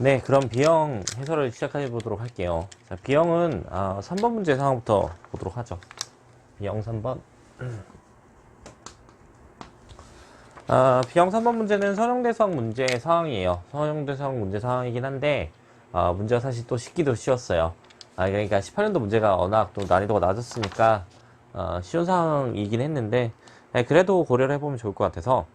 네, 그럼 B형 해설을 시작해 보도록 할게요. 자, B형은 3번 문제 상황부터 보도록 하죠. B형 3번. B형 3번 문제는 선형대수학 문제 상황이에요. 선형대수학 문제 상황이긴 한데 문제가 사실 또 쉽기도 쉬웠어요. 그러니까 18년도 문제가 워낙 또 난이도가 낮았으니까 쉬운 상황이긴 했는데 그래도 고려를 해보면 좋을 것 같아서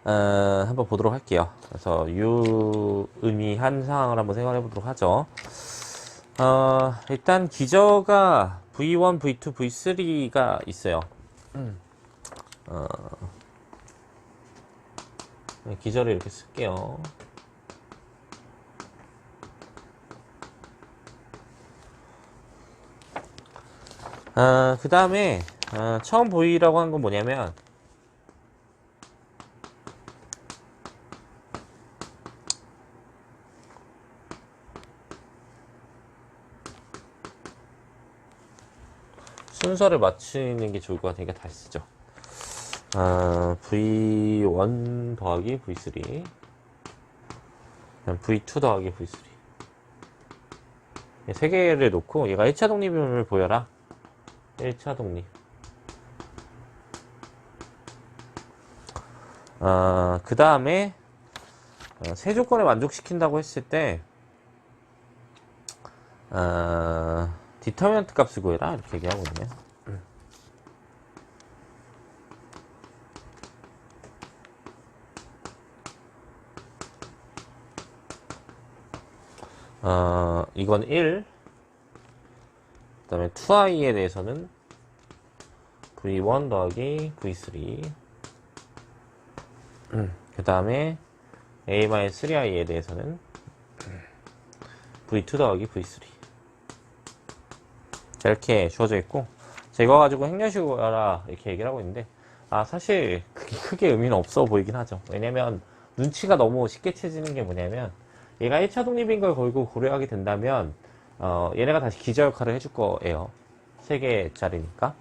한번 보도록 할게요. 그래서 유의미한 상황을 한번 생각해 보도록 하죠. 일단 기저가 V1, V2, V3가 있어요. 기저를 이렇게 쓸게요. 그 다음에 처음 보이라고 한 건 뭐냐면 순서를 맞추는 게 좋을 것 같으니까 다시 쓰죠. V1 더하기 V3 V2 더하기 V3 세 개를 놓고 얘가 1차 독립을 보여라. 1차 독립. 그 다음에 세 조건을 만족시킨다고 했을 때 디터미넌트 값을 구해라 이렇게 얘기하거든요. 이건 1. 그 다음에 2i에 대해서는 v1 더하기 v3. 그 다음에 a-3i에 대해서는 v2 더하기 v3. 자, 이렇게 주어져 있고, 자, 이거 가지고 행렬식으로 하라 이렇게 얘기를 하고 있는데, 사실 크게 의미는 없어 보이긴 하죠. 왜냐면 눈치가 너무 쉽게 채지는 게 뭐냐면, 얘가 1차 독립인 걸 걸고 고려하게 된다면 얘네가 다시 기저 역할을 해줄 거예요. 3개짜리니까.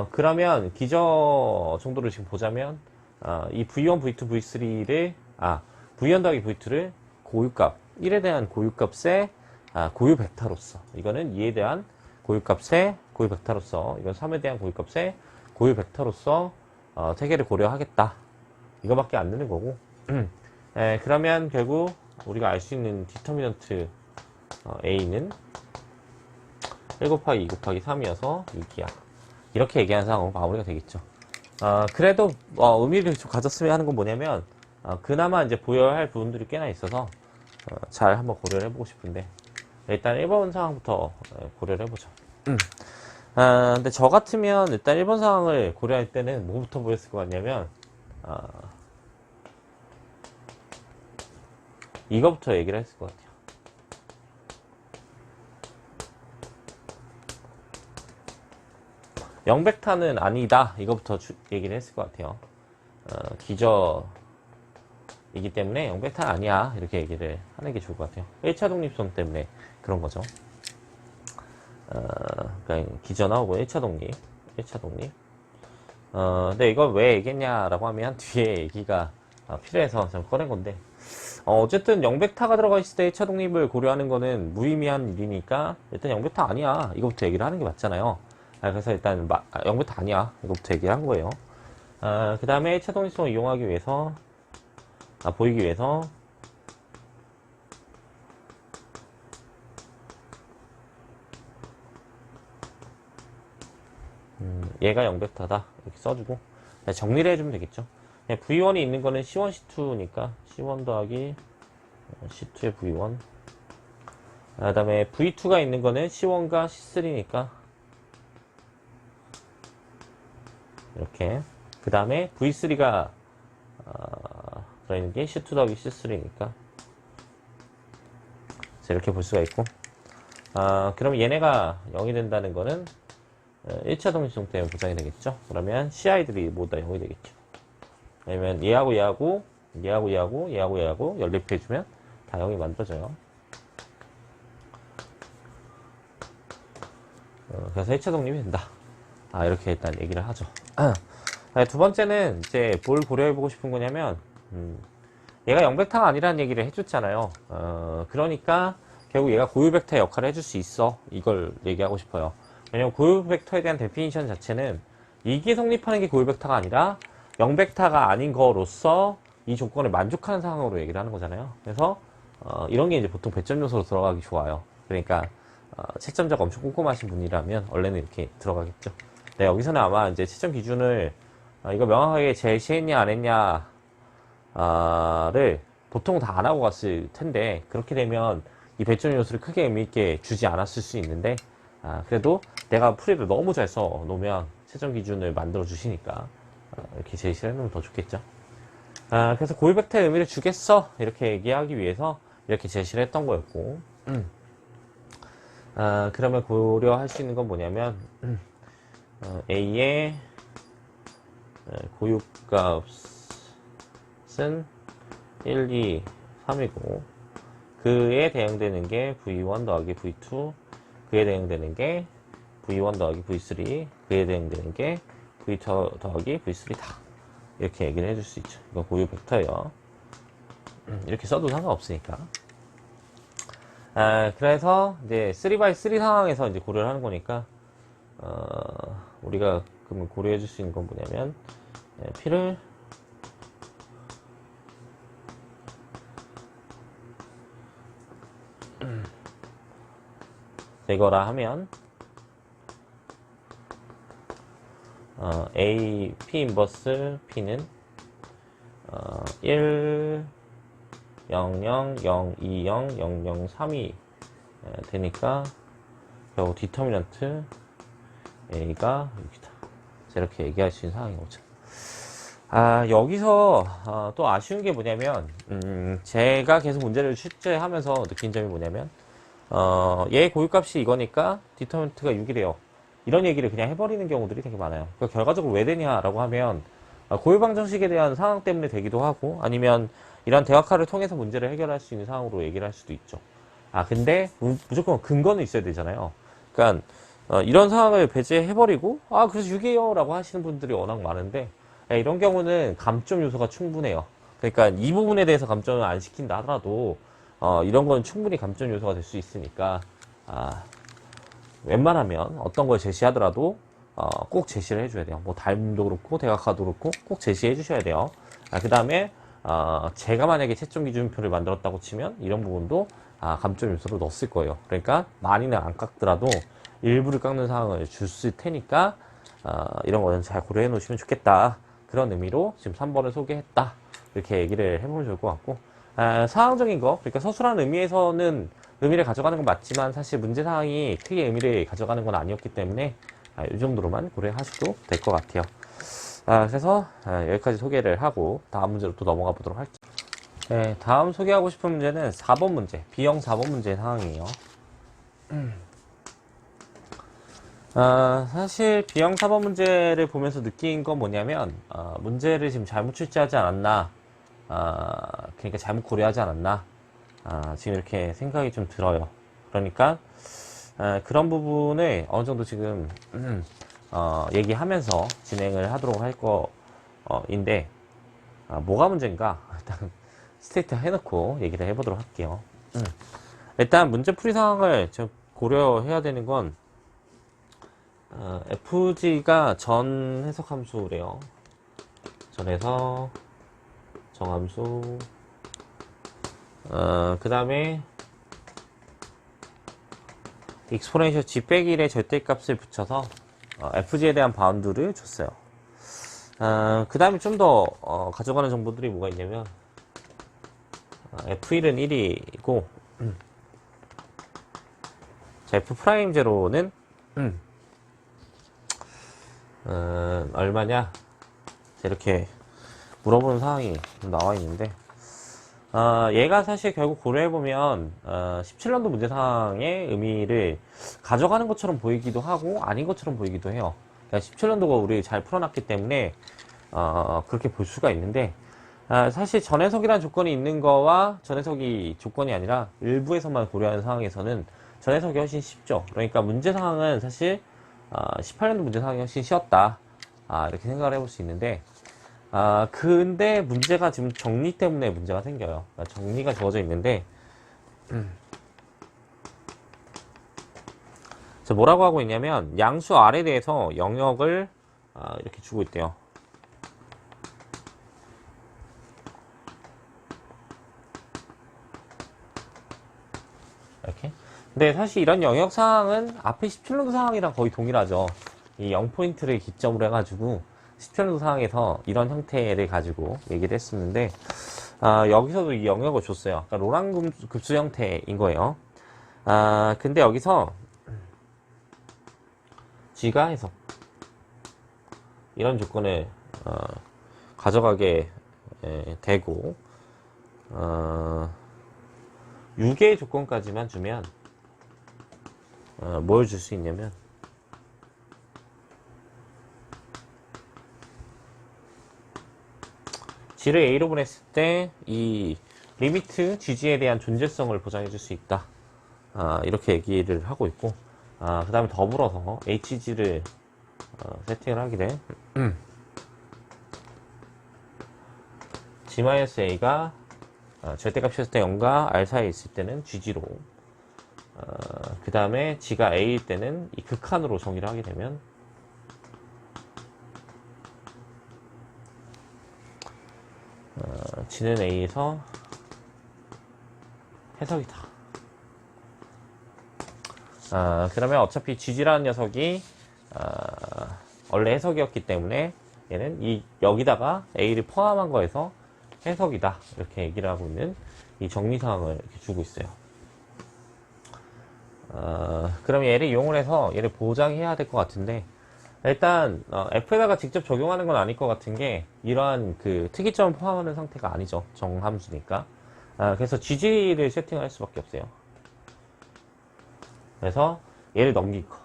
그러면 기저 정도를 지금 보자면 이 V1, V2, V3를 V1 더하기 V2를 고유값 1에 대한 고유값의 고유 벡터로서, 이거는 2에 대한 고유값의 고유 벡터로서, 이건 3에 대한 고유값의 고유 벡터로서 3개를 고려하겠다. 이거밖에 안 되는 거고. 그러면 결국 우리가 알 수 있는 디터미넌트 A는 1 곱하기 2 곱하기 3이어서 6이야. 이렇게 얘기하는 상황으로 마무리가 되겠죠. 그래도 의미를 좀 가졌으면 하는 건 뭐냐면 그나마 이제 보여야 할 부분들이 꽤나 있어서 잘 한번 고려를 해보고 싶은데, 일단 1번 상황부터 고려를 해보죠. 근데 저 같으면 일단 1번 상황을 고려할 때는 뭐부터 보였을 것 같냐면 이거부터 얘기를 했을 것 같아요. 영벡터는 아니다. 이거부터 얘기를 했을 것 같아요. 기저이기 때문에 영벡터는 아니야. 이렇게 얘기를 하는 게 좋을 것 같아요. 1차 독립성 때문에 그런 거죠. 그러니까 기저 나오고 1차 독립. 1차 독립. 근데 이걸 왜 얘기했냐라고 하면 뒤에 얘기가 필요해서 좀 꺼낸 건데, 어쨌든 영벡터가 들어가 있을 때 1차 독립을 고려하는 거는 무의미한 일이니까 일단 영벡터 아니야. 이거부터 얘기를 하는 게 맞잖아요. 그래서 일단 영벡터 아니야. 이거부터 얘기를 한 거예요. 그 다음에 1차 독립성을 이용하기 위해서, 보이기 위해서 얘가 영벡터다 이렇게 써주고 정리를 해주면 되겠죠. V1이 있는 거는 C1, C2니까 C1 더하기 C2의 V1. 그 다음에 V2가 있는 거는 C1과 C3니까 이렇게. 그 다음에 V3가 들어있는 게 C2 더하기 C3니까 이렇게 볼 수가 있고, 그럼 얘네가 0이 된다는 거는 1차 독립성 때문에 보장이 되겠죠. 그러면 CI들이 모두 다 0이 되겠죠. 왜냐면 얘하고 얘하고 얘하고 얘하고 얘하고 얘하고 연립해주면 다 0이 만들어져요. 그래서 1차 독립이 된다. 이렇게 일단 얘기를 하죠. 두 번째는 이제 뭘 고려해보고 싶은 거냐면 얘가 0벡터가 아니라는 얘기를 해줬잖아요. 그러니까 결국 얘가 고유 벡터의 역할을 해줄 수 있어. 이걸 얘기하고 싶어요. 왜냐면 고유 벡터에 대한 데피니션 자체는 이게 성립하는 게 고유 벡터가 아니라 0벡터가 아닌 거로서 이 조건을 만족하는 상황으로 얘기를 하는 거잖아요. 그래서 이런 게 이제 보통 배점 요소로 들어가기 좋아요. 그러니까 채점자가 엄청 꼼꼼하신 분이라면 원래는 이렇게 들어가겠죠. 네, 여기서는 아마 이제 채점 기준을 이거 명확하게 제시했냐 안 했냐를 보통 다 안 하고 갔을 텐데, 그렇게 되면 이 배점 요소를 크게 의미 있게 주지 않았을 수 있는데, 그래도 내가 풀이를 너무 잘 써 놓으면 채점 기준을 만들어 주시니까 이렇게 제시를 해놓으면 더 좋겠죠. 그래서 고유 벡터의 의미를 주겠어 이렇게 얘기하기 위해서 이렇게 제시를 했던 거였고, 그러면 고려할 수 있는 건 뭐냐면 A의 고유값은 1, 2, 3이고 그에 대응되는 게 V1 더하기 V2, 그에 대응되는 게 V1 더하기 V3, 그에 대응되는 게 V2 더하기 V3다. 이렇게 얘기를 해줄 수 있죠. 이거 고유 벡터예요. 이렇게 써도 상관없으니까. 그래서 이제 3x3 상황에서 이제 고려를 하는 거니까, 우리가 그러면 고려해 줄 수 있는 건 뭐냐면, P를 제거라 하면, A, P 인버스 P는 1, 0, 0, 0, 2, 0, 0, 0, 3이 되니까 결국 디터미넌트 A가 여기다. 이렇게 얘기할 수 있는 상황이 오죠. 여기서 또 아쉬운 게 뭐냐면, 제가 계속 문제를 출제하면서 느낀 점이 뭐냐면, 얘 고유값이 이거니까 디터미넌트가 6이래요. 이런 얘기를 그냥 해버리는 경우들이 되게 많아요. 그러니까 결과적으로 왜 되냐라고 하면, 고유방정식에 대한 상황 때문에 되기도 하고, 아니면 이런 대화카를 통해서 문제를 해결할 수 있는 상황으로 얘기를 할 수도 있죠. 무조건 근거는 있어야 되잖아요. 그러니까 이런 상황을 배제해버리고 그래서 6이에요 라고 하시는 분들이 워낙 많은데, 이런 경우는 감점 요소가 충분해요. 그러니까 이 부분에 대해서 감점을 안 시킨다 하더라도 이런 건 충분히 감점 요소가 될 수 있으니까, 웬만하면 어떤 걸 제시하더라도 꼭 제시를 해줘야 돼요. 뭐 닮음도 그렇고 대각화도 그렇고 꼭 제시해 주셔야 돼요. 그 다음에 제가 만약에 채점 기준표를 만들었다고 치면 이런 부분도 감점 요소로 넣었을 거예요. 그러니까 많이는 안 깎더라도 일부를 깎는 상황을 줬을 테니까 이런 거는 잘 고려해 놓으시면 좋겠다. 그런 의미로 지금 3번을 소개했다. 이렇게 얘기를 해보면 좋을 것 같고, 상황적인 거, 그러니까 서술한 의미에서는 의미를 가져가는 건 맞지만 사실 문제 사항이 크게 의미를 가져가는 건 아니었기 때문에 이 정도로만 고려하셔도 될 것 같아요. 그래서 여기까지 소개를 하고 다음 문제로 또 넘어가 보도록 할게요. 네, 다음 소개하고 싶은 문제는 4번 문제, B형 4번 문제 상황이에요. 사실 B형 4번 문제를 보면서 느낀 건 뭐냐면, 문제를 지금 잘못 출제하지 않았나, 그러니까 잘못 고려하지 않았나, 지금 이렇게 생각이 좀 들어요. 그러니까 그런 부분을 어느 정도 지금 얘기하면서 진행을 하도록 할 거인데, 뭐가 문제인가 일단 스테이트 해놓고 얘기를 해보도록 할게요. 일단 문제풀이 상황을 좀 고려해야 되는 건, FG가 전 해석함수래요. 전 해석 정함수, 그 다음에 익스포넨셜 g 빼기 1의 절대값을 붙여서 FG에 대한 바운드를 줬어요. 그 다음에 좀 더 가져가는 정보들이 뭐가 있냐면, F1은 1이고 자, F'0는 얼마냐 이렇게 물어보는 상황이 좀 나와 있는데, 얘가 사실 결국 고려해보면 17년도 문제상의 의미를 가져가는 것처럼 보이기도 하고 아닌 것처럼 보이기도 해요. 그러니까 17년도가 우리 잘 풀어놨기 때문에 그렇게 볼 수가 있는데, 사실 전해석이라는 조건이 있는 거와 전해석이 조건이 아니라 일부에서만 고려하는 상황에서는 전해석이 훨씬 쉽죠. 그러니까 문제 상황은 사실 18년도 문제 상황이 훨씬 쉬웠다, 이렇게 생각을 해볼 수 있는데, 근데 문제가 지금 정리 때문에 문제가 생겨요. 그러니까 정리가 주어져 있는데, 자, 뭐라고 하고 있냐면, 양수 R에 대해서 영역을, 이렇게 주고 있대요. 이렇게. 근데 사실 이런 영역 사항은 앞에 17년도 사항이랑 거의 동일하죠. 이 0포인트를 기점으로 해가지고 17년도 사항에서 이런 형태를 가지고 얘기를 했었는데 여기서도 이 영역을 줬어요. 그러니까 로랑 급수 형태인 거예요. 근데 여기서 G가 해석 이런 조건을 가져가게 되고 6개의 조건까지만 주면 뭘 줄 수 있냐면 G를 A로 보냈을 때 이 리미트 GG에 대한 존재성을 보장해 줄 수 있다. 이렇게 얘기를 하고 있고 그 다음에 더불어서 HG를 세팅을 하게 돼 G-A가 절대값이 있을 때 0과 R 사이에 있을 때는 GG로 그 다음에 G가 A일 때는 이 극한으로 정의를 하게 되면 G는 A에서 해석이다. 그러면 어차피 GG라는 녀석이 원래 해석이었기 때문에 얘는 여기다가 A를 포함한 거에서 해석이다. 이렇게 얘기를 하고 있는 이 정리사항을 이렇게 주고 있어요. 그럼 얘를 이용을 해서 얘를 보장해야 될 것 같은데 일단 F에다가 직접 적용하는 건 아닐 것 같은 게 이러한 그 특이점을 포함하는 상태가 아니죠. 정함수니까. 그래서 GG를 세팅할 수밖에 없어요. 그래서 얘를 넘길 거.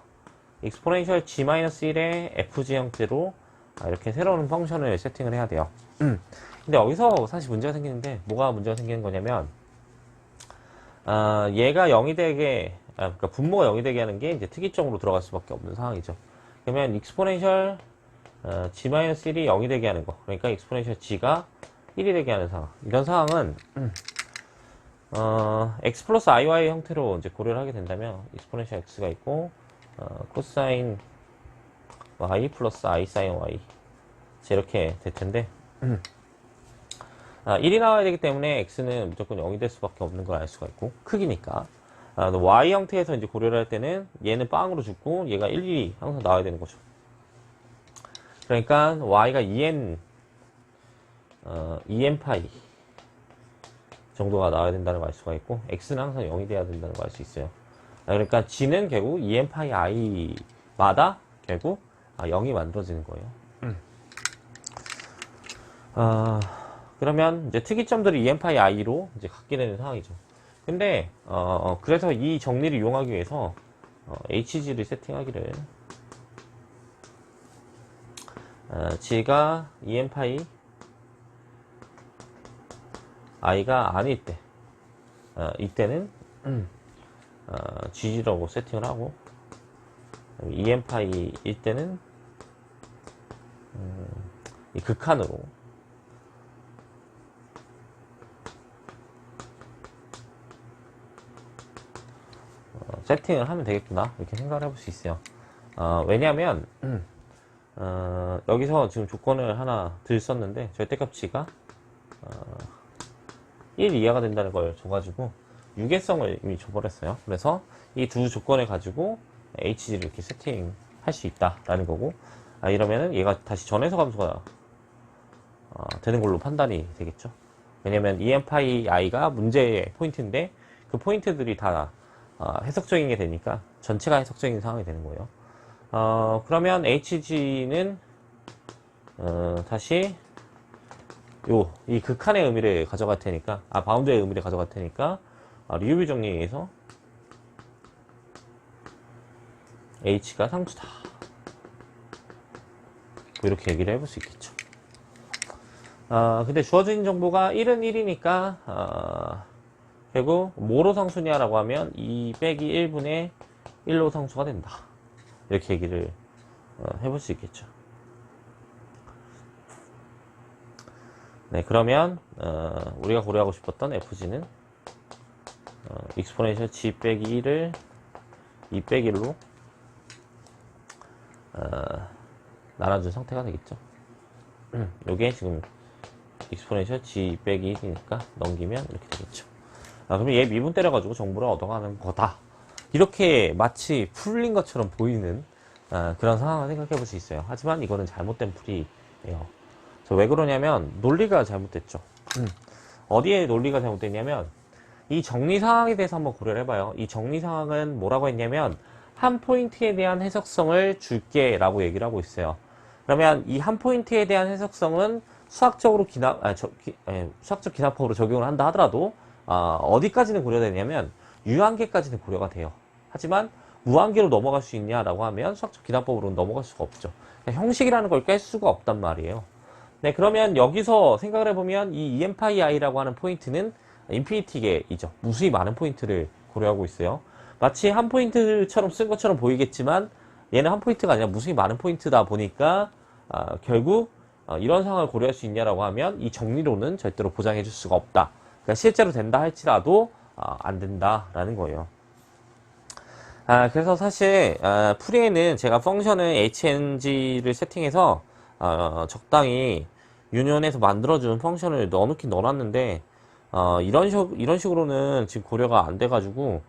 exponential G-1의 FG 형태로 이렇게 새로운 펑션을 세팅을 해야 돼요. 근데 여기서 사실 문제가 생기는데 뭐가 문제가 생기는 거냐면 얘가 0이 되게 그러니까 분모가 0이 되게 하는 게 이제 특이점으로 들어갈 수밖에 없는 상황이죠. 그러면 exponential G-1이 0이 되게 하는 거 그러니까 exponential G가 1이 되게 하는 상황 이런 상황은 x 플러스 iy 형태로 이제 고려를 하게 된다면 exponential x가 있고 코사인 y 플러스 i 사인 y 이렇게 될 텐데 1이 나와야 되기 때문에 x는 무조건 0이 될 수밖에 없는 걸 알 수가 있고 크기니까 y 형태에서 이제 고려를 할 때는 얘는 빵으로 죽고 얘가 1, 2 항상 나와야 되는 거죠. 그러니까 y가 2n 파이 정도가 나와야 된다는 걸 알 수가 있고 x는 항상 0이 돼야 된다는 걸 알 수 있어요. 그러니까 g는 결국 2n 파이 i마다 결국 0이 만들어지는 거예요. 그러면 이제 특이점들이 2n 파이 i로 이제 갖게 되는 상황이죠. 근데 그래서 이 정리를 이용하기 위해서 hg를 세팅하기를 g가 2n 파이 i가 아닐 때 이때는 g라고 세팅을 하고 2n 파이일 때는 이 극한으로 세팅을 하면 되겠구나 이렇게 생각을 해볼 수 있어요. 왜냐하면 여기서 지금 조건을 하나 들 썼는데 절대값치가 1 이하가 된다는 걸 줘가지고 유계성을 이미 줘버렸어요. 그래서 이 두 조건을 가지고 HG를 이렇게 세팅할 수 있다라는 거고 이러면은 얘가 다시 전해석 함수가 되는 걸로 판단이 되겠죠. 왜냐면 EM파이 I가 문제의 포인트인데 그 포인트들이 다 해석적인 게 되니까 전체가 해석적인 상황이 되는 거예요. 그러면 HG는 다시 이 극한의 의미를 가져갈 테니까 바운드의 의미를 가져갈 테니까 리유비 정리에 의해서 H가 상수다 이렇게 얘기를 해볼 수 있겠죠. 근데 주어진 정보가 1은 1이니까 결국 뭐로 상수냐라고 하면 2 빼기 1분의 1로 상수가 된다 이렇게 얘기를 해볼 수 있겠죠. 네, 그러면 우리가 고려하고 싶었던 fg는 익스포넨셜 g 빼기 1을 2 빼기 1로 나눠준 상태가 되겠죠. 요게 지금 익스포넨셜 g 빼기 1이니까 넘기면 이렇게 되겠죠. 그러면 얘 미분 때려가지고 정보를 얻어가는 거다. 이렇게 마치 풀린 것처럼 보이는 그런 상황을 생각해 볼 수 있어요. 하지만 이거는 잘못된 풀이에요. 왜 그러냐면 논리가 잘못됐죠. 어디에 논리가 잘못됐냐면 이 정리 상황에 대해서 한번 고려를 해봐요. 이 정리 상황은 뭐라고 했냐면 한 포인트에 대한 해석성을 줄게 라고 얘기를 하고 있어요. 그러면 이 한 포인트에 대한 해석성은 수학적 기납법으로 적용을 한다 하더라도 어디까지는 고려되냐면 유한계까지는 고려가 돼요. 하지만 무한계로 넘어갈 수 있냐라고 하면 수학적 기납법으로는 넘어갈 수가 없죠. 형식이라는 걸 깰 수가 없단 말이에요. 네, 그러면 여기서 생각을 해보면 이 EM파이I라고 하는 포인트는 인피니티계이죠. 무수히 많은 포인트를 고려하고 있어요. 마치 한 포인트처럼 쓴 것처럼 보이겠지만 얘는 한 포인트가 아니라 무수히 많은 포인트다 보니까 결국 이런 상황을 고려할 수 있냐라고 하면 이 정리로는 절대로 보장해 줄 수가 없다. 그러니까 실제로 된다 할지라도 안 된다라는 거예요. 그래서 사실 풀이에는 제가 펑션을 hng를 세팅해서 적당히 유니온에서 만들어준 펑션을 넣어놓긴 넣어놨는데 이런 식으로는 지금 고려가 안 돼가지고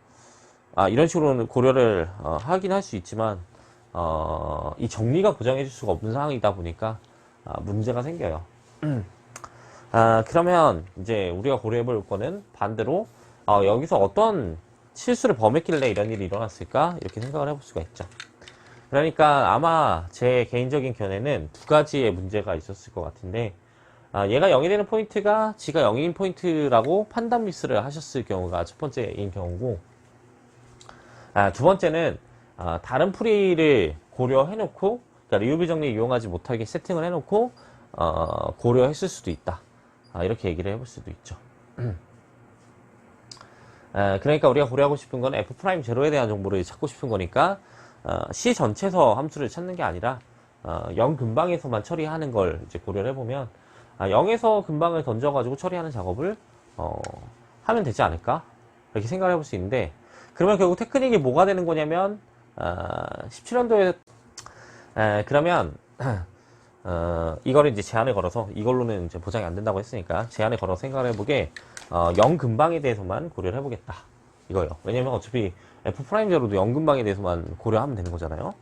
이런 식으로는 고려를 하긴 할 수 있지만 이 정리가 보장해 줄 수가 없는 상황이다 보니까 문제가 생겨요. 그러면 이제 우리가 고려해 볼 거는 반대로 여기서 어떤 실수를 범했길래 이런 일이 일어났을까 이렇게 생각을 해볼 수가 있죠. 그러니까 아마 제 개인적인 견해는 두 가지의 문제가 있었을 것 같은데 얘가 0이 되는 포인트가 지가 0인 포인트라고 판단 미스를 하셨을 경우가 첫 번째인 경우고 두 번째는 다른 풀이를 고려해 놓고 그러니까 리우비 정리 이용하지 못하게 세팅을 해 놓고 고려했을 수도 있다. 이렇게 얘기를 해볼 수도 있죠. 그러니까 우리가 고려하고 싶은 건 F'0에 대한 정보를 찾고 싶은 거니까 C 전체에서 함수를 찾는 게 아니라 0 근방에서만 처리하는 걸 이제 고려를 해보면 0에서 근방을 던져가지고 처리하는 작업을 하면 되지 않을까? 이렇게 생각을 해볼 수 있는데 그러면 결국 테크닉이 뭐가 되는 거냐면 17년도에 그러면 이거를 이제 제한을 걸어서 이걸로는 이제 보장이 안 된다고 했으니까 제한을 걸어서 생각을 해보게 0 근방에 대해서만 고려를 해보겠다 이거예요. 왜냐면 어차피 F'0로도 0 근방에 대해서만 고려하면 되는 거잖아요.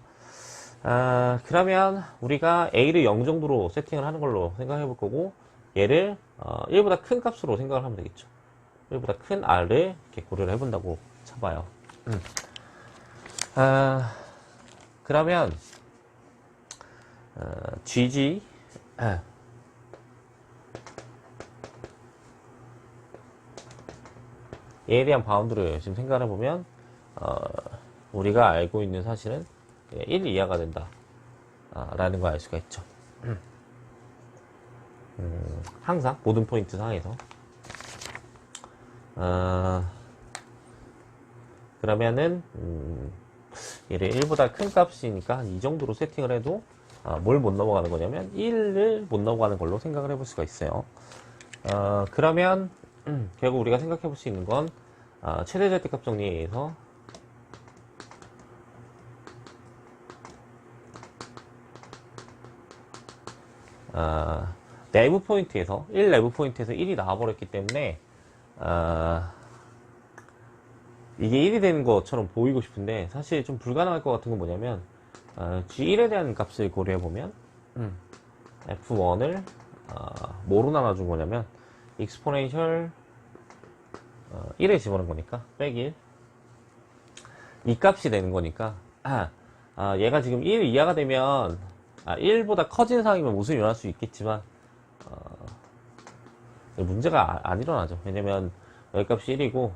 그러면 우리가 A를 0 정도로 세팅을 하는 걸로 생각해 볼 거고 얘를 1보다 큰 값으로 생각을 하면 되겠죠. 1보다 큰 R을 이렇게 고려를 해본다고 쳐봐요. 그러면 GG 얘에 대한 바운드를 지금 생각을 해보면 우리가 알고 있는 사실은 1 이하가 된다 라는 걸 알 수가 있죠. 항상 모든 포인트 상에서 그러면은 얘를 1보다 큰 값이니까 이 정도로 세팅을 해도 뭘 못 넘어가는 거냐면 1을 못 넘어가는 걸로 생각을 해볼 수가 있어요. 그러면 결국 우리가 생각해 볼 수 있는 건 최대 절대값 정리에서 내부 포인트에서 1 내부 포인트에서 1이 나와버렸기 때문에 이게 1이 되는 것처럼 보이고 싶은데 사실 좀 불가능할 것 같은 건 뭐냐면 G1에 대한 값을 고려해보면 F1을 뭐로 나눠준 거냐면 익스포넨셜 1에 집어넣은 거니까 빼기 1 이 값이 되는 거니까 얘가 지금 1 이하가 되면 1보다 커진 상황이면 무슨 일어날 수 있겠지만 문제가 안 일어나죠. 왜냐면 여기 값이 1이고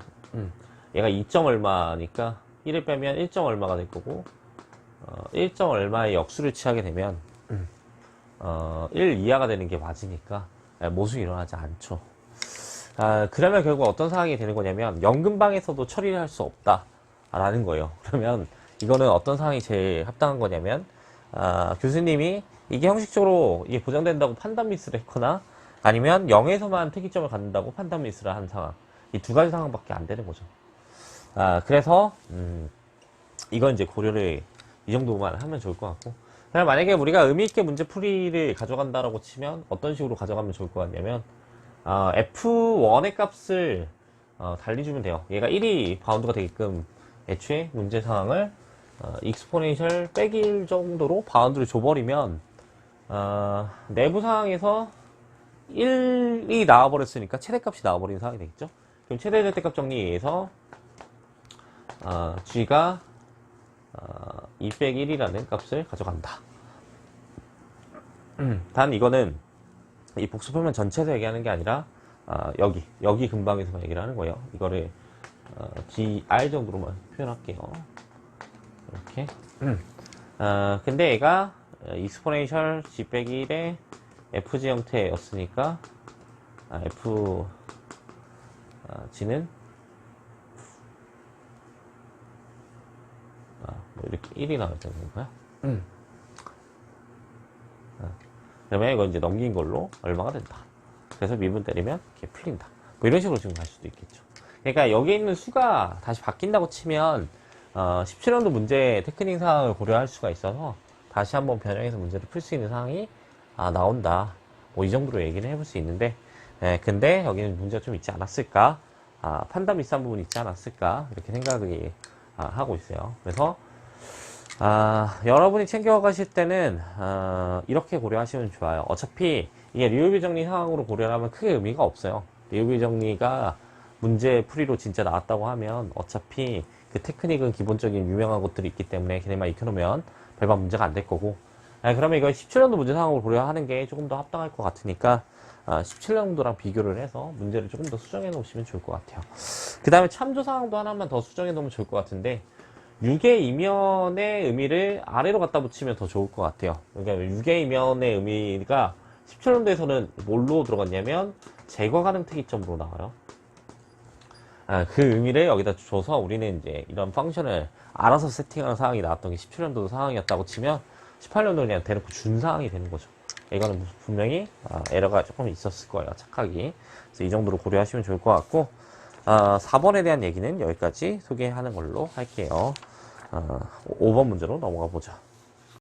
얘가 2점 얼마니까 1을 빼면 1점 얼마가 될 거고 1점 얼마의 역수를 취하게 되면 1 이하가 되는 게 맞으니까 모순이 일어나지 않죠. 그러면 결국 어떤 상황이 되는 거냐면 0 근방에서도 처리를 할 수 없다 라는 거예요. 그러면 이거는 어떤 상황이 제일 합당한 거냐면 교수님이 이게 형식적으로 이게 보장된다고 판단 미스를 했거나 아니면 0에서만 특이점을 갖는다고 판단 미스를 한 상황. 이 두 가지 상황밖에 안 되는 거죠. 그래서 이건 이제 고려를 이 정도만 하면 좋을 것 같고, 그냥 만약에 우리가 의미 있게 문제 풀이를 가져간다라고 치면 어떤 식으로 가져가면 좋을 것 같냐면, F1의 값을 달리주면 돼요. 얘가 1이 바운드가 되게끔 애초에 문제 상황을 익스포넨셜 빼기 1 정도로 바운드를 줘버리면 내부 상황에서 1이 나와버렸으니까 최대값이 나와버리는 상황이 되겠죠. 그럼 최대 절대값 정리에서 G가 2 빼기 1이라는 값을 가져간다. 단 이거는 이 복수표면 전체에서 얘기하는 게 아니라 여기 근방에서만 얘기를 하는 거예요. 이거를 dr 정도로만 표현할게요. 이렇게. 근데 얘가 익스포넨셜 g 빼기 1의 fg 형태였으니까 g는 뭐 이렇게 1이 나와야 되는 건가요? 그러면 이거 이제 넘긴 걸로 얼마가 된다. 그래서 미분 때리면 이렇게 풀린다. 뭐 이런 식으로 지금 갈 수도 있겠죠. 그러니까 여기 있는 수가 다시 바뀐다고 치면 17년도 문제 테크닉 상황을 고려할 수가 있어서 다시 한번 변형해서 문제를 풀 수 있는 상황이 나온다. 뭐 이 정도로 얘기는 해볼 수 있는데, 근데 여기는 문제가 좀 있지 않았을까? 판단 비싼 부분이 있지 않았을까? 이렇게 생각을 하고 있어요. 그래서 여러분이 챙겨가실 때는 이렇게 고려하시면 좋아요. 어차피 이게 리오비 정리 상황으로 고려하면 크게 의미가 없어요. 리오비 정리가 문제 풀이로 진짜 나왔다고 하면 어차피 그 테크닉은 기본적인 유명한 것들이 있기 때문에 걔네만 익혀놓으면 별반 문제가 안 될 거고, 그러면 이거 17년도 문제 상황으로 고려하는 게 조금 더 합당할 것 같으니까 17년도랑 비교를 해서 문제를 조금 더 수정해 놓으시면 좋을 것 같아요. 그 다음에 참조 상황도 하나만 더 수정해 놓으면 좋을 것 같은데, 6의 이면의 의미를 아래로 갖다 붙이면 더 좋을 것 같아요. 그러니까 6의 이면의 의미가 17년도에서는 뭘로 들어갔냐면 제거 가능 특이점으로 나와요. 그 의미를 여기다 줘서 우리는 이제 이런 펑션을 알아서 세팅하는 상황이 나왔던 게 17년도 상황이었다고 치면 18년도 그냥 대놓고 준 상황이 되는 거죠. 이거는 분명히 에러가 조금 있었을 거예요. 착각이. 그래서 이 정도로 고려하시면 좋을 것 같고, 4번에 대한 얘기는 여기까지 소개하는 걸로 할게요. 5번 문제로 넘어가 보죠.